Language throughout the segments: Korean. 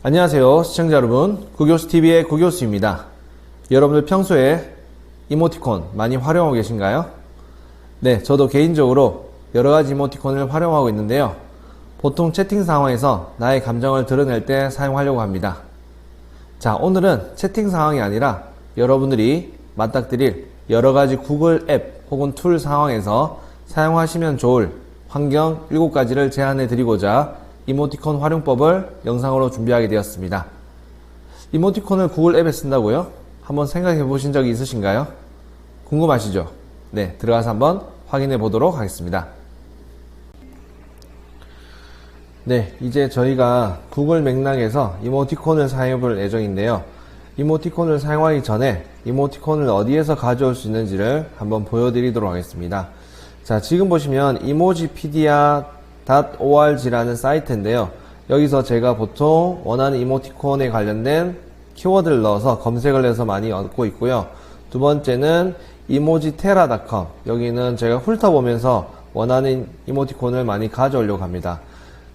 안녕하세요 시청자 여러분, 구교수TV의 구교수입니다. 여러분들 평소에 이모티콘 많이 활용하고 계신가요? 네, 저도 개인적으로 여러가지 이모티콘을 활용하고 있는데요, 보통 채팅 상황에서 나의 감정을 드러낼 때 사용하려고 합니다. 자, 오늘은 채팅 상황이 아니라 여러분들이 맞닥뜨릴 여러가지 구글 앱 혹은 툴 상황에서 사용하시면 좋을 환경 7가지를 제안해 드리고자 이모티콘 활용법을 영상으로 준비하게 되었습니다. 이모티콘을 구글 앱에 쓴다고요? 한번 생각해 보신 적이 있으신가요? 궁금하시죠? 네, 들어가서 한번 확인해 보도록 하겠습니다. 네, 이제 저희가 구글 맥락에서 이모티콘을 사용해 볼 예정인데요, 이모티콘을 사용하기 전에 이모티콘을 어디에서 가져올 수 있는지를 한번 보여드리도록 하겠습니다. 자, 지금 보시면 emojipedia.org라는 사이트인데요, 여기서 제가 보통 원하는 이모티콘에 관련된 키워드를 넣어서 검색을 해서 많이 얻고 있고요. 두 번째는 emojitera.com, 여기는 제가 훑어보면서 원하는 이모티콘을 많이 가져오려고 합니다.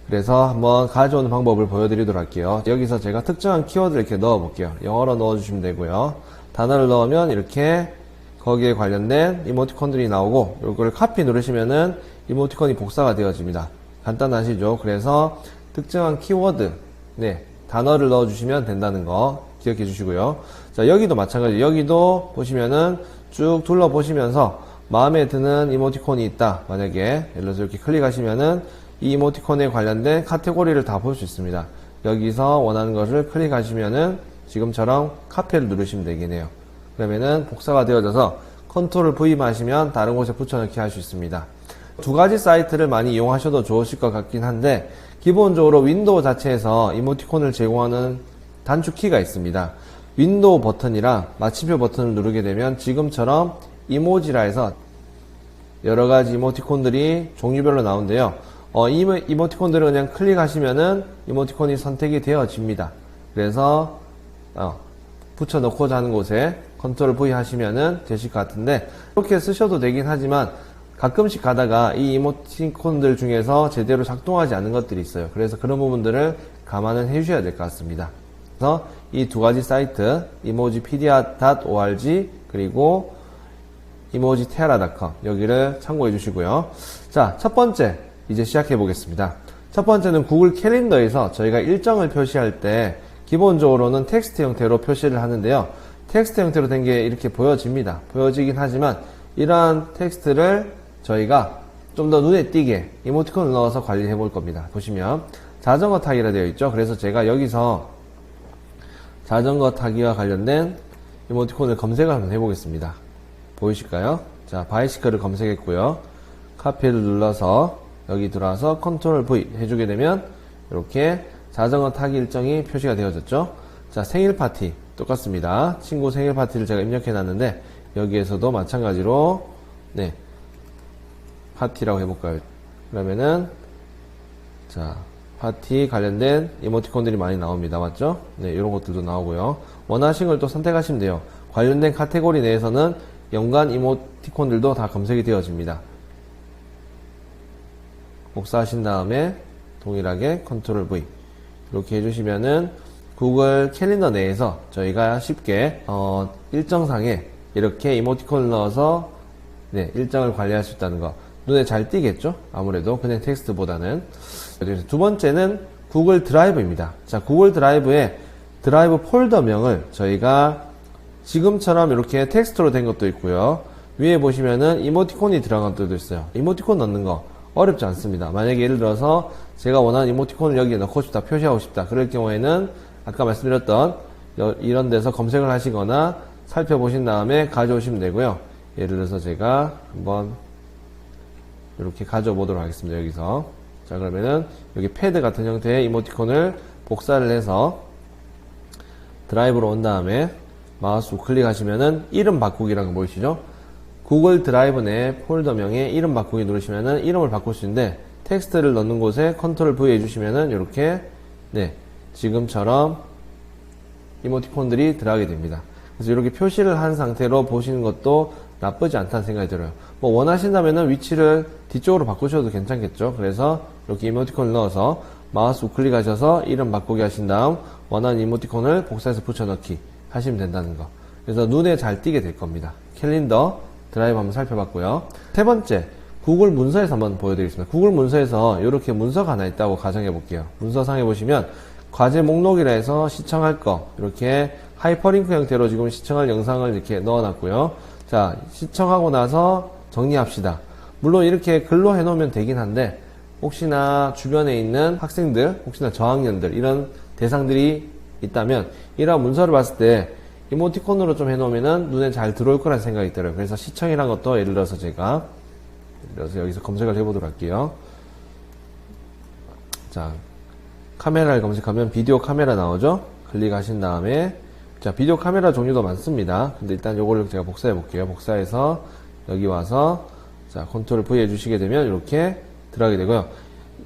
그래서 한번 가져오는 방법을 보여드리도록 할게요. 여기서 제가 특정한 키워드를 이렇게 넣어 볼게요. 영어로 넣어주시면 되고요. 단어를 넣으면 이렇게 거기에 관련된 이모티콘들이 나오고, 이거를 카피 누르시면은 이모티콘이 복사가 되어집니다. 간단하시죠? 그래서 특정한 키워드, 단어를 넣어주시면 된다는 거 기억해 주시고요. 자, 여기도 마찬가지. 여기도 보시면은 쭉 둘러보시면서 마음에 드는 이모티콘이 있다. 만약에 예를 들어서 이렇게 클릭하시면은 이 이모티콘에 관련된 카테고리를 다 볼 수 있습니다. 여기서 원하는 것을 클릭하시면은 지금처럼 카피를 누르시면 되겠네요. 그러면은 복사가 되어져서 컨트롤 V 하시면 다른 곳에 붙여넣기 할 수 있습니다. 두 가지 사이트를 많이 이용하셔도 좋으실 것 같긴 한데, 기본적으로 윈도우 자체에서 이모티콘을 제공하는 단축키가 있습니다. 윈도우 버튼이랑 마침표 버튼을 누르게 되면 지금처럼 이모지라 해서 여러가지 이모티콘들이 종류별로 나오는데요, 이 이모티콘들을 그냥 클릭하시면은 이모티콘이 선택이 되어집니다. 그래서 붙여넣고자 하는 곳에 컨트롤 V 하시면은 되실 것 같은데, 이렇게 쓰셔도 되긴 하지만 가끔씩 가다가 이 이모티콘들 중에서 제대로 작동하지 않는 것들이 있어요. 그래서 그런 부분들을 감안을 해 주셔야 될 것 같습니다. 그래서 이 두 가지 사이트, emojipedia.org 그리고 emojitera.com, 여기를 참고해 주시고요. 자, 첫 번째 이제 시작해 보겠습니다. 첫 번째는 구글 캘린더에서 저희가 일정을 표시할 때 기본적으로는 텍스트 형태로 표시를 하는데요, 텍스트 형태로 된 게 이렇게 보여집니다. 보여지긴 하지만 이러한 텍스트를 저희가 좀 더 눈에 띄게 이모티콘을 넣어서 관리해 볼 겁니다. 보시면 자전거 타기라 되어 있죠. 그래서 제가 여기서 자전거 타기와 관련된 이모티콘을 검색을 한번 해보겠습니다. 보이실까요? 자, 바이시클을 검색했고요. 카피를 눌러서 여기 들어와서 컨트롤 V 해주게 되면 이렇게 자전거 타기 일정이 표시가 되어졌죠. 자, 생일 파티 똑같습니다. 친구 생일 파티를 제가 입력해 놨는데 여기에서도 마찬가지로 파티라고 해볼까요? 그러면은 자, 파티 관련된 이모티콘들이 많이 나옵니다. 맞죠? 네, 이런 것들도 나오고요. 원하신 걸 또 선택하시면 돼요. 관련된 카테고리 내에서는 연관 이모티콘들도 다 검색이 되어집니다. 복사하신 다음에 동일하게 컨트롤 V 이렇게 해주시면은 구글 캘린더 내에서 저희가 쉽게 일정상에 이렇게 이모티콘을 넣어서 일정을 관리할 수 있다는 거 눈에 잘 띄겠죠? 아무래도 그냥 텍스트보다는. 두 번째는 구글 드라이브입니다. 자, 구글 드라이브의 드라이브 폴더명을 저희가 지금처럼 이렇게 텍스트로 된 것도 있고요, 위에 보시면은 이모티콘이 들어간 것도 있어요. 이모티콘 넣는 거 어렵지 않습니다. 만약에 예를 들어서 제가 원하는 이모티콘을 여기에 넣고 싶다, 표시하고 싶다, 그럴 경우에는 아까 말씀드렸던 이런 데서 검색을 하시거나 살펴보신 다음에 가져오시면 되고요. 예를 들어서 제가 한번 이렇게 가져오 보도록 하겠습니다. 여기서. 자, 그러면은 여기 패드 같은 형태의 이모티콘을 복사를 해서 드라이브로 온 다음에 마우스 우클릭하시면은 이름 바꾸기라는 거 보이시죠? 구글 드라이브 내 폴더명에 이름 바꾸기 누르시면은 이름을 바꿀 수 있는데, 텍스트를 넣는 곳에 컨트롤 V 해주시면은 이렇게 지금처럼 이모티콘들이 들어가게 됩니다. 그래서 이렇게 표시를 한 상태로 보시는 것도 나쁘지 않다는 생각이 들어요. 뭐 원하신다면은 위치를 뒤쪽으로 바꾸셔도 괜찮겠죠. 그래서 이렇게 이모티콘을 넣어서 마우스 우클릭하셔서 이름 바꾸기 하신 다음 원하는 이모티콘을 복사해서 붙여넣기 하시면 된다는 거. 그래서 눈에 잘 띄게 될 겁니다. 캘린더, 드라이브 한번 살펴봤고요. 세 번째, 구글 문서에서 한번 보여드리겠습니다. 구글 문서에서 이렇게 문서가 하나 있다고 가정해 볼게요. 문서상에 보시면 과제 목록이라 해서 시청할 거 이렇게 하이퍼링크 형태로 지금 시청할 영상을 이렇게 넣어놨고요. 자, 시청하고 나서 정리합시다. 물론 이렇게 글로 해놓으면 되긴 한데 혹시나 주변에 있는 학생들, 혹시나 저학년들 이런 대상들이 있다면 이러한 문서를 봤을 때 이모티콘으로 좀 해놓으면 눈에 잘 들어올 거라는 생각이 들어요. 그래서 시청이란 것도 예를 들어서 제가 여기서 검색을 해보도록 할게요. 자, 카메라를 검색하면 비디오 카메라 나오죠? 클릭하신 다음에 자, 비디오 카메라 종류도 많습니다. 근데 일단 요거를 제가 복사해 볼게요. 복사해서 여기 와서 자, 컨트롤 V 해주시게 되면 이렇게 들어가게 되고요.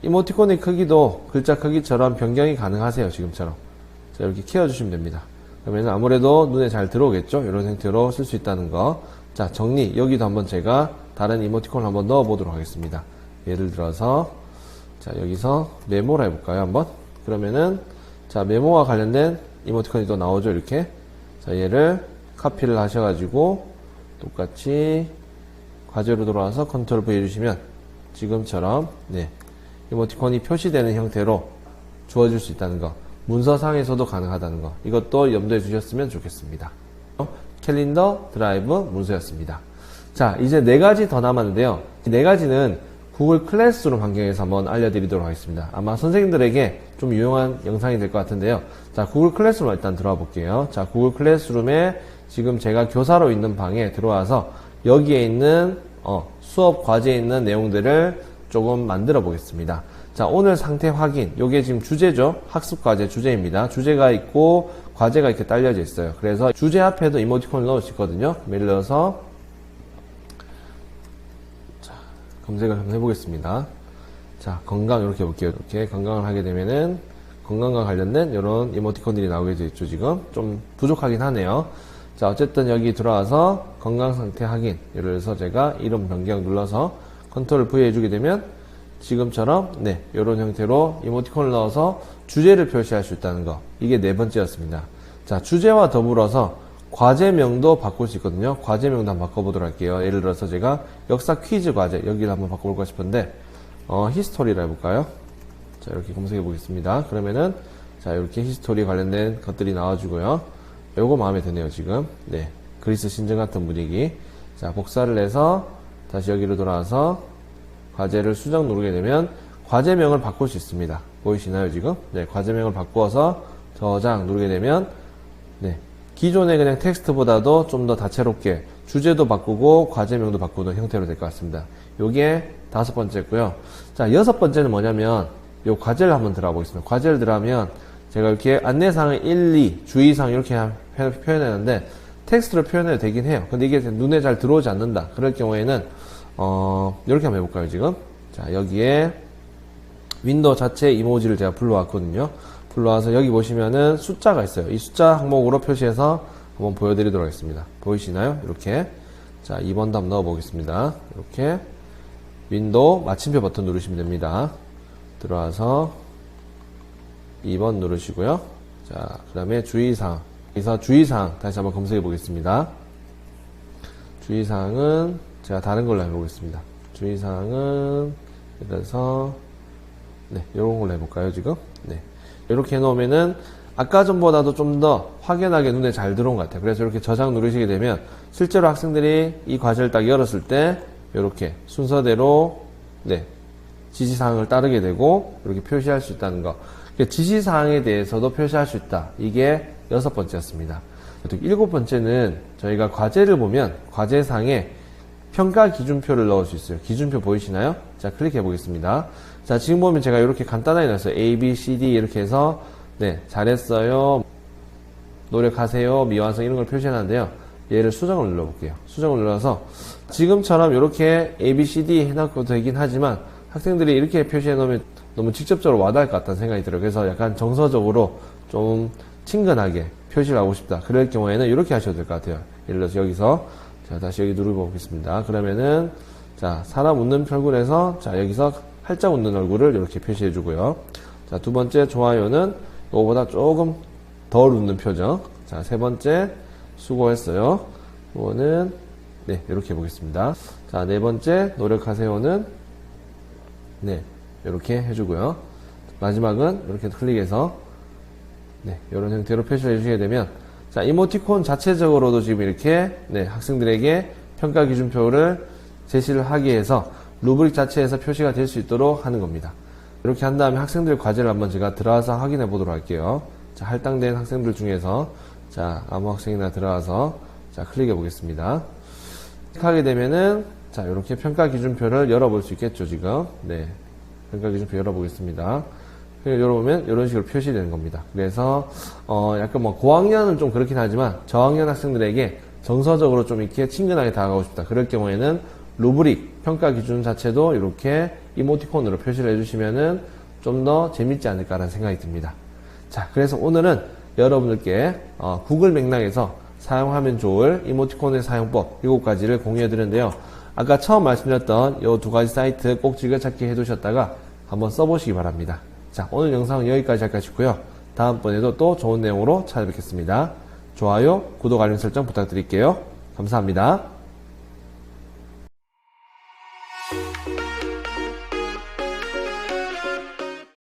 이모티콘의 크기도 글자 크기처럼 변경이 가능하세요. 지금처럼. 자, 이렇게 키워주시면 됩니다. 그러면 아무래도 눈에 잘 들어오겠죠? 이런 형태로 쓸 수 있다는 거. 자, 정리. 여기도 한번 제가 다른 이모티콘을 한번 넣어 보도록 하겠습니다. 예를 들어서 자, 여기서 메모를 해볼까요? 한번. 그러면은 자, 메모와 관련된 이모티콘이 또 나오죠? 이렇게. 자, 얘를 카피를 하셔가지고 똑같이 과제로 돌아와서 컨트롤 V 해주시면 지금처럼 네, 이모티콘이 표시되는 형태로 주어질 수 있다는 거. 문서상에서도 가능하다는 거. 이것도 염두에 두셨으면 좋겠습니다. 캘린더, 드라이브, 문서였습니다. 자, 이제 4가지 더 남았는데요. 이 4가지는 구글 클래스룸 환경에서 한번 알려드리도록 하겠습니다. 아마 선생님들에게 좀 유용한 영상이 될 것 같은데요. 자, 구글 클래스룸 일단 들어와 볼게요. 자, 구글 클래스룸에 지금 제가 교사로 있는 방에 들어와서 여기에 있는 수업 과제에 있는 내용들을 조금 만들어 보겠습니다. 자, 오늘 상태 확인. 요게 지금 주제죠. 학습 과제 주제입니다. 주제가 있고 과제가 이렇게 딸려져 있어요. 그래서 주제 앞에도 이모티콘을 넣을 수 있거든요. 예를 들어서 자, 검색을 한번 해보겠습니다. 자, 건강 이렇게 해볼게요. 이렇게 건강을 하게 되면은 건강과 관련된 이런 이모티콘들이 나오게 되어 있죠. 지금 좀 부족하긴 하네요. 자, 어쨌든 여기 들어와서 건강 상태 확인. 예를 들어서 제가 이름 변경 눌러서 컨트롤 V 해주게 되면 지금처럼 네, 이런 형태로 이모티콘을 넣어서 주제를 표시할 수 있다는 거. 이게 4번째였습니다. 자, 주제와 더불어서 과제명도 바꿀 수 있거든요. 과제명도 한번 바꿔보도록 할게요. 예를 들어서 제가 역사 퀴즈 과제 여기를 한번 바꿔볼까 싶은데 히스토리라 해볼까요? 자, 이렇게 검색해 보겠습니다. 그러면은 자, 이렇게 히스토리 관련된 것들이 나와주고요. 요거 마음에 드네요. 지금 네, 그리스 신전 같은 분위기. 자, 복사를 해서 다시 여기로 돌아와서 과제를 수정 누르게 되면 과제명을 바꿀 수 있습니다. 보이시나요 지금? 네, 과제명을 바꾸어서 저장 누르게 되면 네, 기존의 그냥 텍스트보다도 좀 더 다채롭게 주제도 바꾸고 과제명도 바꾸는 형태로 될 것 같습니다. 요게 5번째고요. 자, 6번째는 뭐냐면 요 과제를 한번 들어가 보겠습니다. 과제를 들어가면 제가 이렇게 안내사항을 1, 2, 주의사항 이렇게 표현했는데 텍스트로 표현해도 되긴 해요. 근데 이게 눈에 잘 들어오지 않는다. 그럴 경우에는 이렇게 한번 해볼까요, 지금? 자, 여기에 윈도우 자체 이모지를 제가 불러왔거든요. 불러와서 여기 보시면은 숫자가 있어요. 이 숫자 항목으로 표시해서 한번 보여드리도록 하겠습니다. 보이시나요? 이렇게. 자, 2번도 한번 넣어보겠습니다. 이렇게. 윈도우 마침표 버튼 누르시면 됩니다. 들어와서 2번 누르시고요. 자, 그 다음에 주의사항. 여기서 주의사항 다시 한번 검색해 보겠습니다. 주의사항은 제가 다른 걸로 해보겠습니다. 주의사항은 그래서 네, 요런 걸로 해볼까요 지금? 네, 이렇게 해놓으면은 아까 전보다도 좀 더 확연하게 눈에 잘 들어온 것 같아요. 그래서 이렇게 저장 누르시게 되면 실제로 학생들이 이 과제를 딱 열었을 때 이렇게 순서대로 네, 지시사항을 따르게 되고 이렇게 표시할 수 있다는 거. 지시사항에 대해서도 표시할 수 있다. 이게 6번째였습니다. 7번째는 저희가 과제를 보면 과제상에 평가 기준표를 넣을 수 있어요. 기준표 보이시나요? 자, 클릭해 보겠습니다. 자, 지금 보면 제가 이렇게 간단하게 넣었어요. A, B, C, D 이렇게 해서 네, 잘했어요, 노력하세요, 미완성 이런 걸 표시하는데요. 얘를 수정을 눌러볼게요. 수정을 눌러서 지금처럼 이렇게 A, B, C, D 해놓고 되긴 하지만 학생들이 이렇게 표시해 놓으면 너무 직접적으로 와닿을 것 같다는 생각이 들어요. 그래서 약간 정서적으로 좀 친근하게 표시를 하고 싶다. 그럴 경우에는 이렇게 하셔도 될 것 같아요. 예를 들어서 여기서 자, 다시 여기 누르고 보겠습니다. 그러면은 자, 사람 웃는 얼굴에서 자, 여기서 활짝 웃는 얼굴을 이렇게 표시해 주고요. 자, 두 번째 좋아요는 이거보다 조금 덜 웃는 표정. 자, 세 번째 수고했어요. 이거는 네, 이렇게 해보겠습니다. 자, 네 번째 노력하세요는 네, 이렇게 해주고요. 마지막은 이렇게 클릭해서 네, 이런 형태로 표시를 해주시게 되면 자, 이모티콘 자체적으로도 지금 이렇게 네, 학생들에게 평가 기준표를 제시를 하기 위해서 루브릭 자체에서 표시가 될 수 있도록 하는 겁니다. 이렇게 한 다음에 학생들 과제를 한번 제가 들어가서 확인해 보도록 할게요. 자, 할당된 학생들 중에서 자, 아무 학생이나 들어가서 자, 클릭해 보겠습니다. 클릭하게 되면은 자, 이렇게 평가 기준표를 열어볼 수 있겠죠, 지금. 네. 평가 기준표 열어보겠습니다. 열어보면 이런 식으로 표시되는 겁니다. 그래서 약간 뭐 고학년은 좀 그렇긴 하지만 저학년 학생들에게 정서적으로 좀 이렇게 친근하게 다가가고 싶다. 그럴 경우에는 루브릭 평가 기준 자체도 이렇게 이모티콘으로 표시를 해주시면은 좀 더 재밌지 않을까라는 생각이 듭니다. 자, 그래서 오늘은 여러분들께 구글 맥락에서 사용하면 좋을 이모티콘의 사용법 7가지를 공유해 드렸는데요. 아까 처음 말씀드렸던 이 두 가지 사이트 꼭 즐겨찾기 해두셨다가 한번 써보시기 바랍니다. 자, 오늘 영상은 여기까지 할까 싶고요. 다음번에도 또 좋은 내용으로 찾아뵙겠습니다. 좋아요, 구독, 알림 설정 부탁드릴게요. 감사합니다.